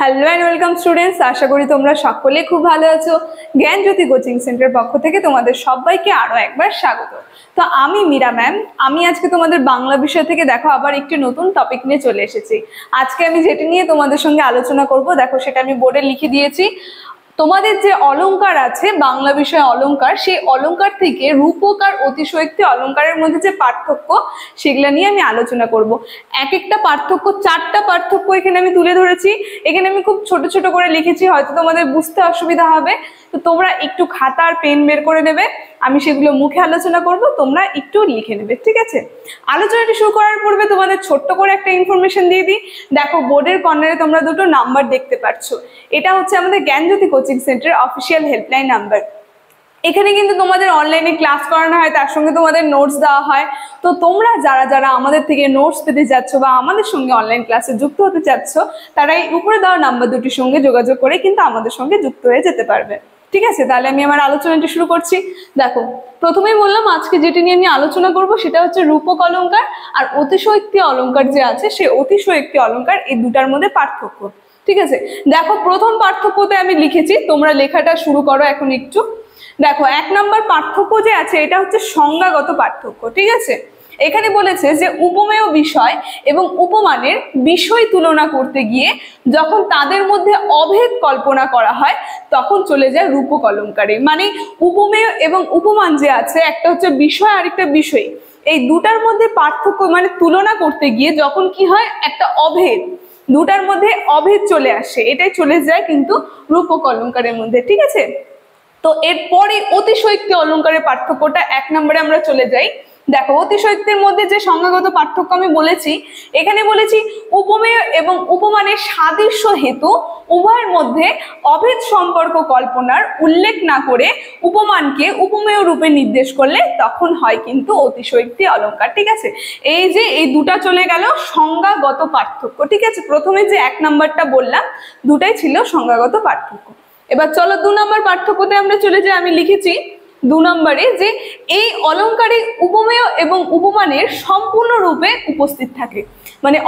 Hello and welcome students, আশা করি তোমরা সকলে খুব ভালো আছো। জ্ঞানজ্যোতি কোচিং সেন্টারের পক্ষ থেকে তোমাদের সবাইকে আরো একবার স্বাগত। তো আমি মীরা ম্যাম, আমি আজকে তোমাদের বাংলা বিষয় থেকে দেখো আবার একটি নতুন টপিক নিয়ে চলে এসেছি। আজকে আমি যেটি নিয়ে তোমাদের সঙ্গে আলোচনা করব, দেখো সেটা আমি বোর্ডে লিখে দিয়েছি। তোমাদের যে অলংকার আছে বাংলা বিষয়ে অলংকার, সেই অলংকার থেকে রূপক আর অতিশয়োক্তি অলংকারের মধ্যে যে পার্থক্য সেগুলা নিয়ে আমি আলোচনা করব। এক একটা পার্থক্য, 4টা পার্থক্য এখানে আমি তুলে ধরেছি। এখানে আমি খুব ছোট ছোট করে লিখেছি, হয়তো তোমাদের বুঝতে অসুবিধা হবে, তো তোমরা একটু খাতা আর পেন বের করে নেবে। আমি সেগুলো মুখে আলোচনা করব, তোমরা একটু লিখে নেবে, ঠিক আছে? আলোচনাটি শুরু করার পূর্বে তোমাদের ছোট্ট করে একটা ইনফরমেশন দিয়ে দিই। দেখো বোর্ডের কর্নারে তোমরা দুটো নাম্বার দেখতে পাচ্ছ, এটা হচ্ছে আমাদের Gyanjyoti coaching centre official helpline number. এখানে কিন্তু তোমাদের অনলাইনে ক্লাস করানো হয়, তার সঙ্গে তোমাদের নোটস দেওয়া হয়। তো তোমরা যারা যারা আমাদের থেকে নোটস পেতে যাচ্ছ বা আমাদের সঙ্গে অনলাইন ক্লাসে যুক্ত হতে চাচ্ছ, তারা এই উপরে দেওয়া নাম্বার দুটির সঙ্গে যোগাযোগ করে কিন্তু আমাদের সঙ্গে যুক্ত হয়ে যেতে পারবে, ঠিক আছে? তাহলে আমি আমার আলোচনাটি শুরু করছি। দেখো, প্রথমেই বললাম আজকে যেটি নিয়ে আমি আলোচনা করব সেটা হচ্ছে রূপক অলংকার আর অতিশয়োক্তি অলংকার যে আছে, সেই অতিশয়োক্তি অলংকার, এই দুটার মধ্যে পার্থক্য, ঠিক আছে? দেখো প্রথম পার্থক্যতে আমি লিখেছি, তোমরা লেখাটা শুরু করো এখন একটু। দেখো 1 নম্বর পার্থক্য যে আছে এটা হচ্ছে সংজ্ঞাগত পার্থক্য, ঠিক আছে? এখানে বলেছে যে উপমেয় বিষয় এবং উপমানের বিষয় তুলনা করতে গিয়ে যখন তাদের মধ্যে অভেদ কল্পনা করা হয় তখন চলে যায় রূপক অলংকারে। মানে উপমেয় এবং উপমান যে আছে, একটা হচ্ছে বিষয় আর একটা বিষয়, এই দুটার মধ্যে পার্থক্য মানে তুলনা করতে গিয়ে যখন কি হয়, একটা অভেদ, দুটার মধ্যে অভেদ চলে আসে, এটাই চলে যায় কিন্তু রূপক অলংকারের মধ্যে, ঠিক আছে? তো এরপরে অতিশয়োক্তি অলংকারের পার্থক্যটা 1 নম্বরে আমরা চলে যাই। দেখো অতিশয়োক্তির মধ্যে যে সংজ্ঞাগত পার্থক্য আমি বলেছি, এখানে বলেছি উপমেয় এবং উপমানের সাদৃশ্য হেতু উভয়ের মধ্যে অভেদ সম্পর্ক কল্পনার উল্লেখ না করে উপমানকে উপমেয় রূপে নির্দেশ করলে তখন হয় কিন্তু অতিশয়োক্তি অলংকার, ঠিক আছে? এই যে এই দুটা চলে গেল সংজ্ঞাগত পার্থক্য, ঠিক আছে? প্রথমে যে 1 নম্বরটা বললাম, দুটাই ছিল সংজ্ঞাগত পার্থক্য। এবার চলো 2 নম্বর পার্থক্যতে আমরা চলে যাই। আমি লিখেছি 2 নম্বরে যে এই অলংকারে উপমেয় এবং উপমানের সম্পূর্ণ রূপে উপস্থিত থাকে। মানে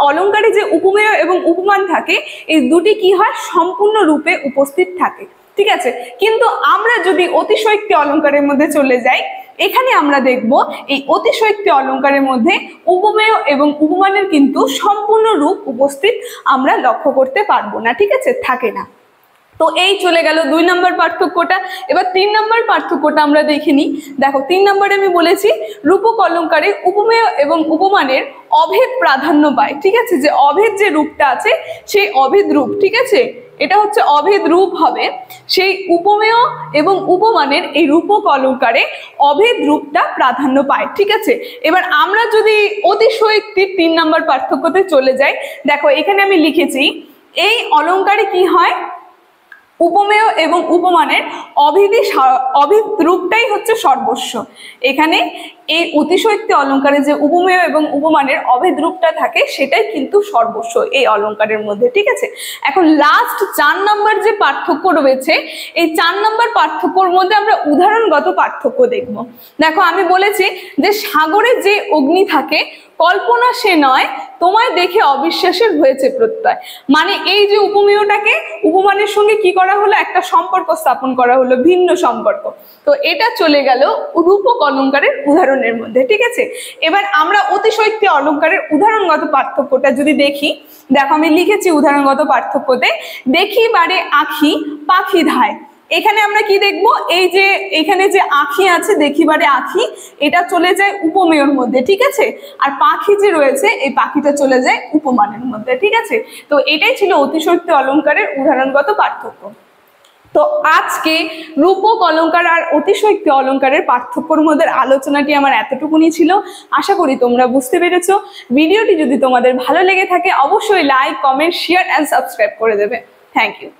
অলংকারে যে উপমেয় এবং উপমান থাকে, এই দুটি কি হয়, সম্পূর্ণ রূপে উপস্থিত থাকে, ঠিক আছে? কিন্তু আমরা যদি অতিশয়োক্তি অলংকারের মধ্যে চলে যাই, এখানে আমরা দেখব এই অতিশয়োক্তি অলংকারের মধ্যে উপমেয় এবং উপমানের কিন্তু সম্পূর্ণ রূপ উপস্থিত আমরা লক্ষ্য করতে পারবো না, ঠিক আছে? থাকে না। তো এই চলে গেল 2 নম্বর পার্থক্যটা। এবার 3 নম্বর পার্থক্যটা আমরা দেখে নিই। দেখো 3 নম্বরে আমি বলেছি রূপক অলংকারে উপমেয় এবং উপমানের অভেদ প্রাধান্য পায়, ঠিক আছে? যে অভেদ যে রূপটা আছে সেই অভেদ রূপ, ঠিক আছে? এটা হচ্ছে অভেদ রূপ হবে, সেই উপমেয় এবং উপমানের এই রূপক অলংকারে অভেদ রূপটা প্রাধান্য পায়, ঠিক আছে? এবার আমরা যদি অতিশয়োক্তির 3 নম্বর পার্থক্যতে চলে যাই, দেখো এখানে আমি লিখেছি এই অলংকারে কি হয়, উপমেয় এবং উপমানের অভেদ রূপটাই হচ্ছে সর্বস্ব। এখানে এই অতিশয়োক্তি অলংকারে যে উপমেয় এবং উপমানের অভেদ রূপটা থাকে সেটাই কিন্তু সর্বস্ব এই অলংকারের মধ্যে, ঠিক আছে? এখন লাস্ট 4 নম্বর যে পার্থক্য রয়েছে, এই 4 নম্বর পার্থক্যর মধ্যে আমরা উদাহরণগত পার্থক্য দেখব। দেখো আমি বলেছি যে সাগরে যে অগ্নি থাকে কল্পনা সে নয়, তোমায় দেখে অবিশ্বাসের হয়েছে প্রত্যয়। মানে এই যে উপমেয়টাকে উপমানের সঙ্গে কি করা হলো, একটা সম্পর্ক স্থাপন করা হলো, ভিন্ন সম্পর্ক। তো এটা চলে গেল রূপক অলংকারের উদাহরণের মধ্যে, ঠিক আছে? এবার আমরা অতিশয়োক্তি অলংকারের উদাহরণগত পার্থক্যটা যদি দেখি, দেখো আমি লিখেছি উদাহরণগত পার্থক্যতে, দেখি বারে আঁখি পাখি ধায়। এখানে আমরা কি দেখবো, এই যে এখানে যে আঁখি আছে, দেখিবারে আঁখি, এটা চলে যায় উপমেয়র মধ্যে, ঠিক আছে? আর পাখি যে রয়েছে এই পাখিটা চলে যায় উপমানের মধ্যে, ঠিক আছে? তো এটাই ছিল অতিশয়োক্তি অলংকারের উদাহরণগত পার্থক্য। তো আজকে রূপক অলংকার আর অতিশয়োক্তি অলংকারের পার্থক্যর মধ্যে আলোচনাটি আমার এতটুকুনি ছিল। আশা করি তোমরা বুঝতে পেরেছো। ভিডিওটি যদি তোমাদের ভালো লেগে থাকে অবশ্যই like, comment, share and subscribe করে দেবে। Thank you.